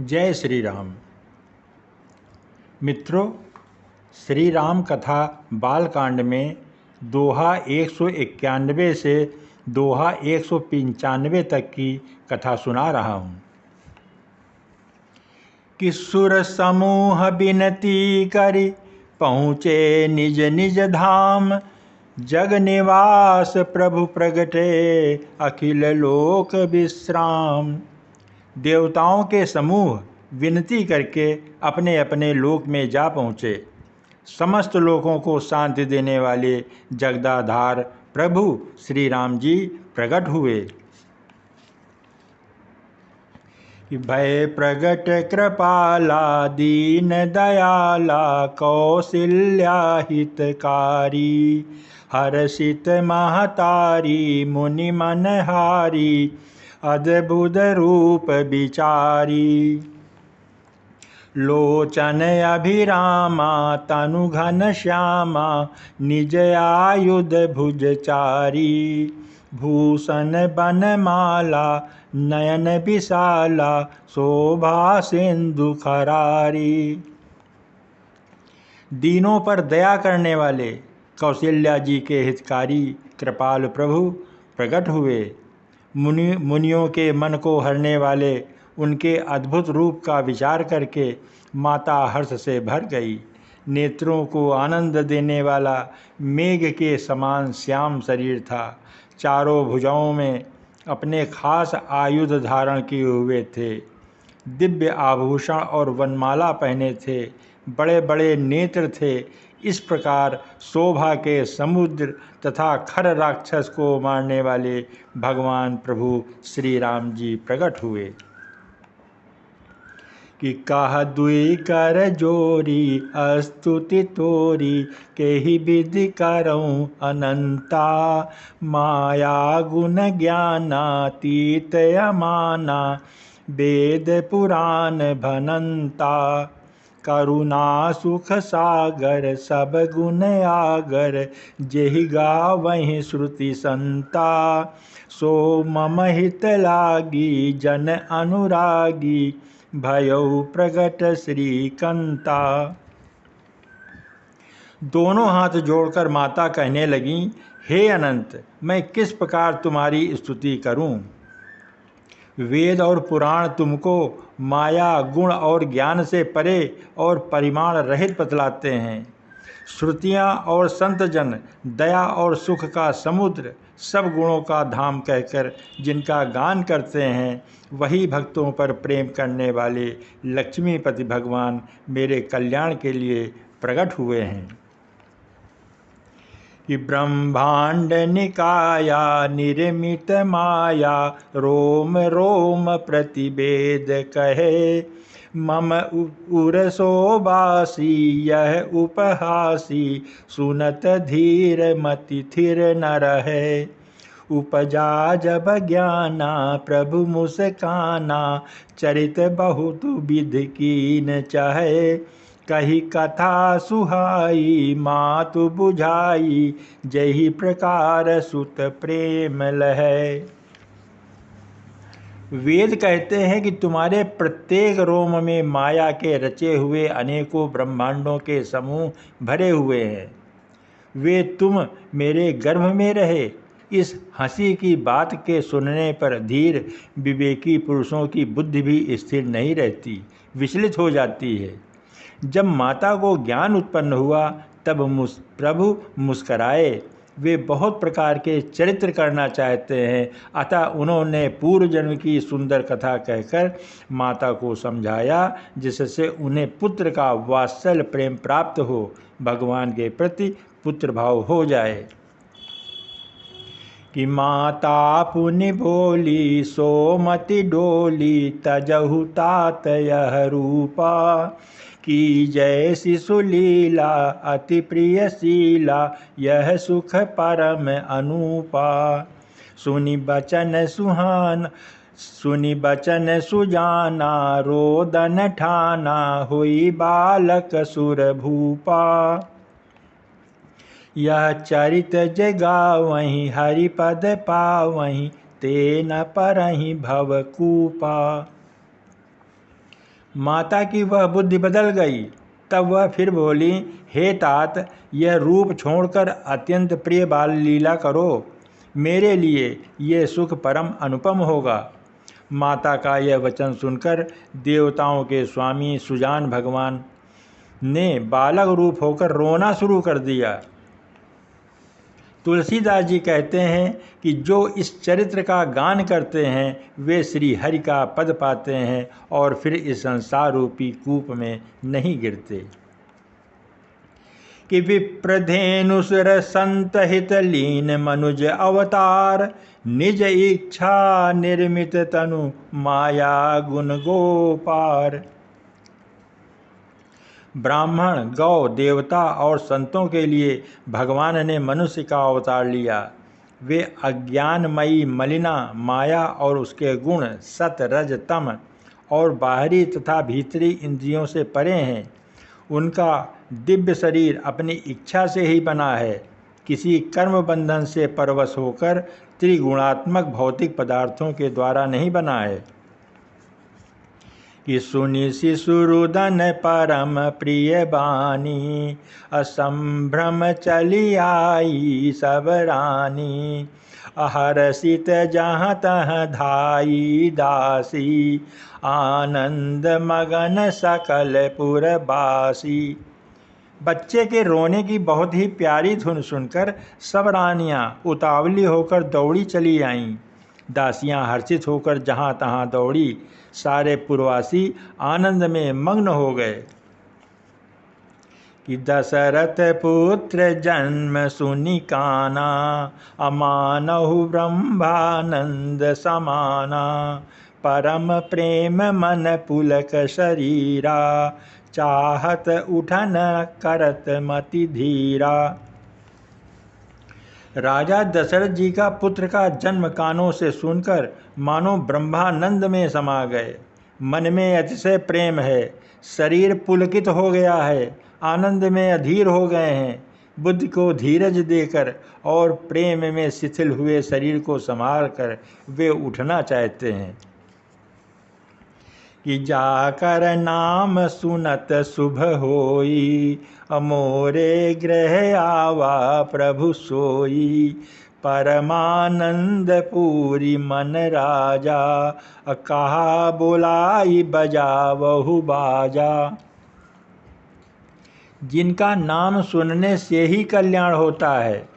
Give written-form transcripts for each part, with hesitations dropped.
जय श्री राम। मित्रों, श्री राम कथा बालकांड में दोहा 191 से दोहा 195 तक की कथा सुना रहा हूँ। कि सुर समूह बिनती करि पहुँचे निज निज धाम, जग निवास प्रभु प्रगटे अखिल लोक विश्राम। देवताओं के समूह विनती करके अपने अपने लोक में जा पहुँचे। समस्त लोगों को शांति देने वाले जगदाधार प्रभु श्री राम जी प्रकट हुए। भय प्रगट कृपाला दीन दयाला कौशल्या हितकारी, हर्षित महतारी मुनि मनहारी, अद्भुत रूप विचारी। लोचन अभिरामा तनु घन श्यामा, निज आयुध भुजचारी, भूषण बनमाला नयन विशाला, शोभा सिंधु खरारी। दीनों पर दया करने वाले कौशल्या जी के हितकारी कृपाल प्रभु प्रकट हुए। मुनियों के मन को हरने वाले उनके अद्भुत रूप का विचार करके माता हर्ष से भर गई। नेत्रों को आनंद देने वाला मेघ के समान श्याम शरीर था। चारों भुजाओं में अपने खास आयुध धारण किए हुए थे। दिव्य आभूषण और वनमाला पहने थे। बड़े बड़े नेत्र थे। इस प्रकार शोभा के समुद्र तथा खर राक्षस को मारने वाले भगवान प्रभु श्री राम जी प्रकट हुए। कि कह दुई कर जोरी स्तुति तोरी, केहि विधि करऊँ अनंता, माया गुण ज्ञानातीत अमाना, वेद पुराण भनंता। करुणा सुख सागर सब गुण आगर, जेहि गावहि श्रुति संता, सो मम हित लागी जन अनुरागी, भयउ प्रगट श्रीकंता। दोनों हाथ जोड़कर माता कहने लगीं, हे अनंत, मैं किस प्रकार तुम्हारी स्तुति करूं? वेद और पुराण तुमको माया गुण और ज्ञान से परे और परिमाण रहित बतलाते हैं। श्रुतियाँ और संत जन दया और सुख का समुद्र, सब गुणों का धाम कहकर जिनका गान करते हैं, वही भक्तों पर प्रेम करने वाले लक्ष्मीपति भगवान मेरे कल्याण के लिए प्रकट हुए हैं। कि ब्रह्मांड निकाया निर्मित माया, रोम रोम प्रतिवेद कहे, मम उर शोभासी यह उपहासी, सुनत धीर मति थिर न रहे। उपजा जब ज्ञाना प्रभु मुस्काना, चरित बहुत विधि कीन चाहे, कही कथा सुहाई मातु बुझाई, जही प्रकार सुत प्रेम लहै। वेद कहते हैं कि तुम्हारे प्रत्येक रोम में माया के रचे हुए अनेकों ब्रह्मांडों के समूह भरे हुए हैं। वे तुम मेरे गर्भ में रहे। इस हंसी की बात के सुनने पर धीर विवेकी पुरुषों की बुद्धि भी स्थिर नहीं रहती, विचलित हो जाती है। जब माता को ज्ञान उत्पन्न हुआ तब प्रभु मुस्कराए। वे बहुत प्रकार के चरित्र करना चाहते हैं, अतः उन्होंने पूर्व जन्म की सुंदर कथा कहकर माता को समझाया, जिससे उन्हें पुत्र का वात्सल्य प्रेम प्राप्त हो, भगवान के प्रति पुत्र भाव हो जाए। कि माता पुनि बोली सोमति डोली, तजहु तात यह रूपा, की जय शिशु लीला अति प्रियशीला, यह सुख परम अनुपा। सुनि बचन सुजाना, रोदन ठाना, हुई बालक सुर भूपा। यह चरित जगावहीं हरिपद पावहीं, ते न परहीं भवकूपा। माता की वह बुद्धि बदल गई। तब वह फिर बोली, हे तात, यह रूप छोड़कर अत्यंत प्रिय बाल लीला करो, मेरे लिए ये सुख परम अनुपम होगा। माता का यह वचन सुनकर देवताओं के स्वामी सुजान भगवान ने बालक रूप होकर रोना शुरू कर दिया। तुलसीदास जी कहते हैं कि जो इस चरित्र का गान करते हैं वे श्री हरि का पद पाते हैं और फिर इस संसार रूपी कूप में नहीं गिरते। कि विप्रधेनुसुर संत हित लीन मनुज अवतार, निज इच्छा निर्मित तनु माया गुण गोपार। ब्राह्मण, गौ, देवता और संतों के लिए भगवान ने मनुष्य का अवतार लिया। वे अज्ञानमयी मलिना माया और उसके गुण सत रज तम और बाहरी तथा भीतरी इंद्रियों से परे हैं। उनका दिव्य शरीर अपनी इच्छा से ही बना है, किसी कर्म बंधन से परवश होकर त्रिगुणात्मक भौतिक पदार्थों के द्वारा नहीं बना है। कि सुनि शिशुरुदन परम प्रिय बानी, असंभ्रम चली आई सब रानी। अहर्षित जहाँ तहाँ धाई दासी, आनंद मगन सकल पुरबासी। बच्चे के रोने की बहुत ही प्यारी धुन सुनकर सब रानियां उतावली होकर दौड़ी चली आईं। दासियां हर्षित होकर जहाँ तहाँ दौड़ी। सारे पुरवासी आनंद में मग्न हो गए। कि दशरथ पुत्र जन्म सुनि काना, अमानहु ब्रह्मानंद समाना। परम प्रेम मन पुलक शरीरा, चाहत उठन करत मति धीरा। राजा दशरथ जी का पुत्र का जन्म कानों से सुनकर मानो ब्रह्मानंद में समा गए। मन में अतिशय प्रेम है, शरीर पुलकित हो गया है, आनंद में अधीर हो गए हैं। बुद्धि को धीरज देकर और प्रेम में शिथिल हुए शरीर को संभाल कर वे उठना चाहते हैं। कि जाकर नाम सुनत शुभ होई, अमोरे गृह आवा प्रभु सोई। परमानंद पूरी मन राजा, कहा बोलाई बजावहु बाजा। जिनका नाम सुनने से ही कल्याण होता है,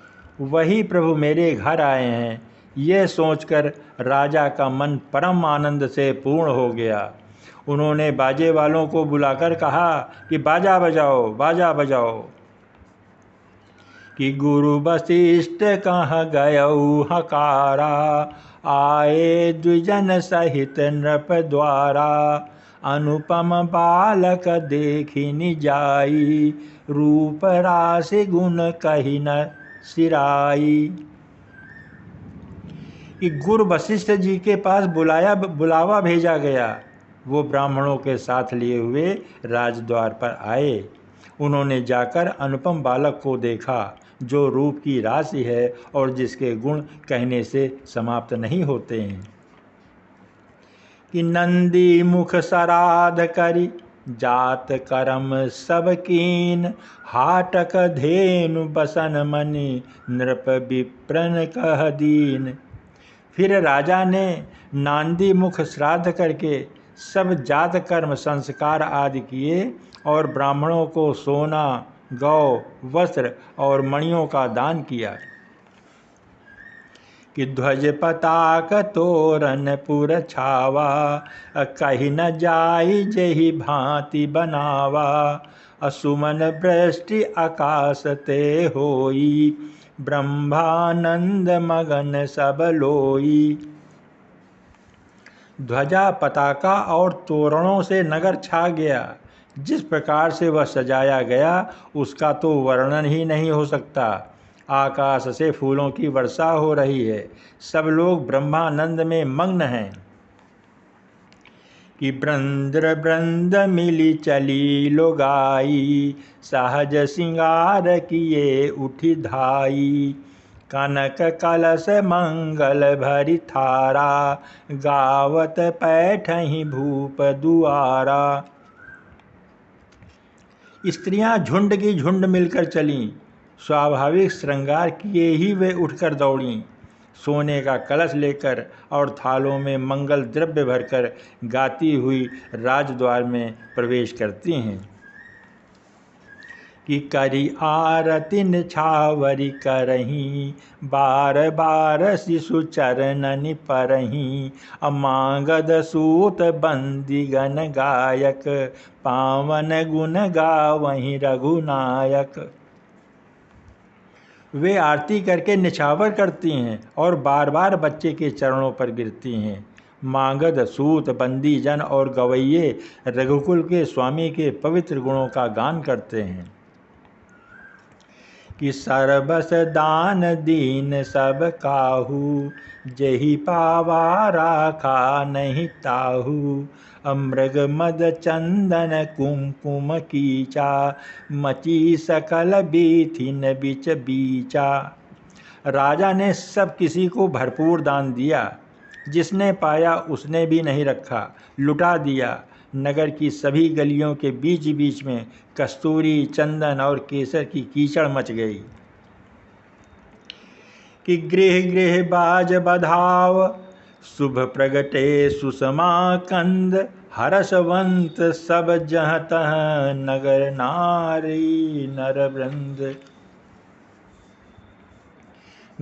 वही प्रभु मेरे घर आए हैं। ये सोचकर राजा का मन परम आनंद से पूर्ण हो गया। उन्होंने बाजे वालों को बुलाकर कहा कि बाजा बजाओ, बाजा बजाओ। कि गुरु वशिष्ठ कहाँ गयऊ हकारा, आए द्विजन सहित नृप द्वारा। अनुपम बालक देखिनि जाई, रूप राशि गुण कही न सिराई। कि गुरु वशिष्ठ जी के पास बुलावा भेजा गया। वो ब्राह्मणों के साथ लिए हुए राजद्वार पर आए। उन्होंने जाकर अनुपम बालक को देखा, जो रूप की राशि है और जिसके गुण कहने से समाप्त नहीं होते हैं। कि नंदी मुख सराध करी, जात करम सब कीन। हाटक धेनु बसन मनि, नृप विप्रन कह दीन। फिर राजा ने नांदी मुख श्राद्ध करके सब जात कर्म संस्कार आदि किए और ब्राह्मणों को सोना, गौ, वस्त्र और मणियों का दान किया। कि ध्वज पताक तोरण पुर छावा, कही न जाई जेहि भांति बनावा। असुमन वृष्टि आकाश ते होई, ब्रह्मानंद मगन सब लोई। ध्वजा, पताका और तोरणों से नगर छा गया। जिस प्रकार से वह सजाया गया उसका तो वर्णन ही नहीं हो सकता। आकाश से फूलों की वर्षा हो रही है। सब लोग ब्रह्मानंद में मग्न हैं। कि ब्रंद्र ब्रंद मिली चली लोगाई, सहज सिंगार किए उठी धाई। कनक कलश मंगल भरी थारा, गावत पैठही भूप दुआरा। स्त्रियां झुंड की झुंड मिलकर चलीं, स्वाभाविक श्रृंगार किए ही वे उठकर दौड़ीं। सोने का कलश लेकर और थालों में मंगल द्रव्य भरकर गाती हुई राजद्वार में प्रवेश करती हैं। कि करी आरती निछावरी करहीं, बार बार शिशु चरणनि परहीं। अमांगद सूत बंदीगण गायक, पावन गुण गावहीं रघुनायक। वे आरती करके निछावर करती हैं और बार बार बच्चे के चरणों पर गिरती हैं। मांगद सूत बंदीजन और गवैये रघुकुल के स्वामी के पवित्र गुणों का गान करते हैं। कि सर्वस दान दीन सब काहू, जही पावा राखा नहीं ताहू। अमृग मद चंदन कुमकुम कीचा, मची सकल बीथिन बिच बीचा। राजा ने सब किसी को भरपूर दान दिया, जिसने पाया उसने भी नहीं रखा, लुटा दिया। नगर की सभी गलियों के बीच बीच में कस्तूरी, चंदन और केसर की कीचड़ मच गई। कि गृह गृह बाज बधाव, शुभ प्रगटे सुषमा कंद। हरसवंत सब जहाँ तहाँ, नगर नारी नर वृंद।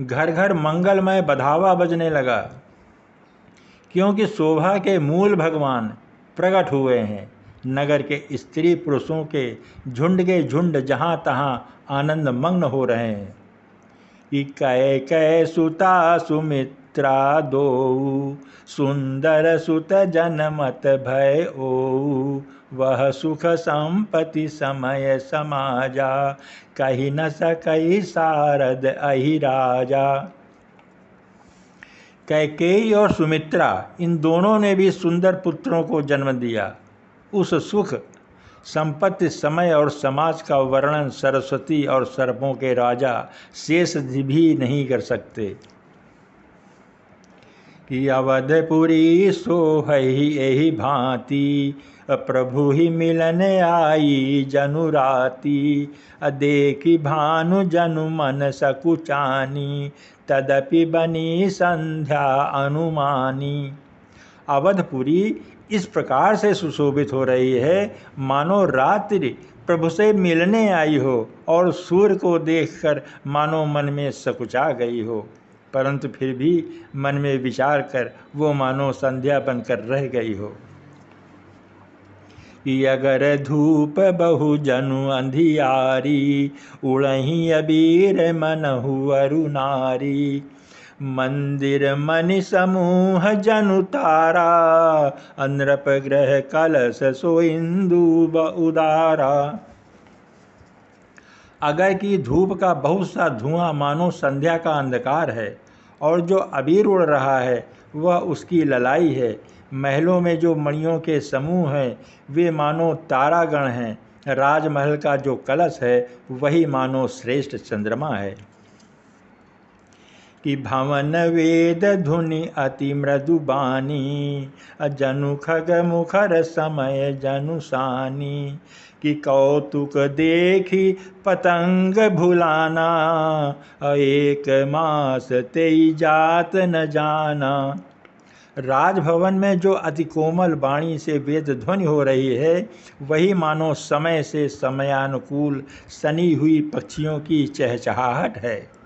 घर घर मंगलमय बधावा बजने लगा, क्योंकि शोभा के मूल भगवान प्रकट हुए हैं। नगर के स्त्री पुरुषों के झुंड जहाँ तहाँ आनंद मग्न हो रहे हैं। कि कैकेयी सुता सुमित्रा दोऊ, सुंदर सुत जनमत भय ओऊ। वह सुख संपत्ति समय समाजा, कही न सकई सारद अहि राजा। कैकेयी और सुमित्रा इन दोनों ने भी सुंदर पुत्रों को जन्म दिया। उस सुख, संपत्ति, समय और समाज का वर्णन सरस्वती और सर्पों के राजा शेष भी नहीं कर सकते। कि अवधपुरी सोहई एहि भांति, प्रभु ही मिलन आई जनु राती। देखी भानु जनु मन सकुचानी, तदपि बनी संध्या अनुमानी। अवधपुरी इस प्रकार से सुशोभित हो रही है, मानो रात्रि प्रभु से मिलने आई हो और सूर्य को देखकर मानो मन में सकुचा गई हो, परंतु फिर भी मन में विचार कर वो मानो संध्या बनकर रह गई हो। कि अगर धूप बहु जनु अंधियारी, उड़ही अबीर मनहु अरु नारी। मंदिर मनि समूह जनु तारा, नृप ग्रह कलश सो इंदु उदारा। अगर की धूप का बहुत सा धुआं मानो संध्या का अंधकार है, और जो अबीर उड़ रहा है वह उसकी ललाई है। महलों में जो मणियों के समूह हैं वे मानो तारागण हैं। राजमहल का जो कलश है वही मानो श्रेष्ठ चंद्रमा है। कि भवन वेद धुनि अति मृदु बानी, जनु खग मुखर समय जनु सानी। कि कौतुक देखी पतंग भुलाना, एक मास तेई जात न जाना। राजभवन में जो अति कोमल वाणी से वेद ध्वनि हो रही है वही मानो समय से समयानुकूल सनी हुई पक्षियों की चहचहाहट है।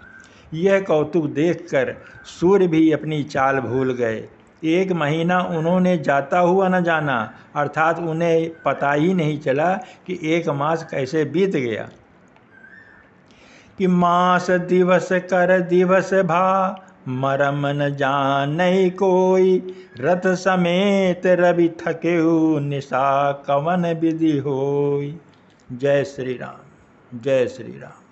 यह कौतुक देखकर सूर्य भी अपनी चाल भूल गए। एक महीना उन्होंने जाता हुआ न जाना, अर्थात उन्हें पता ही नहीं चला कि एक मास कैसे बीत गया। कि मास दिवस कर दिवस भा, मरम न जानई कोई। रथ समेत रवि थकेउ, निशा कवन विधि होई। जय श्री राम, जय श्री राम।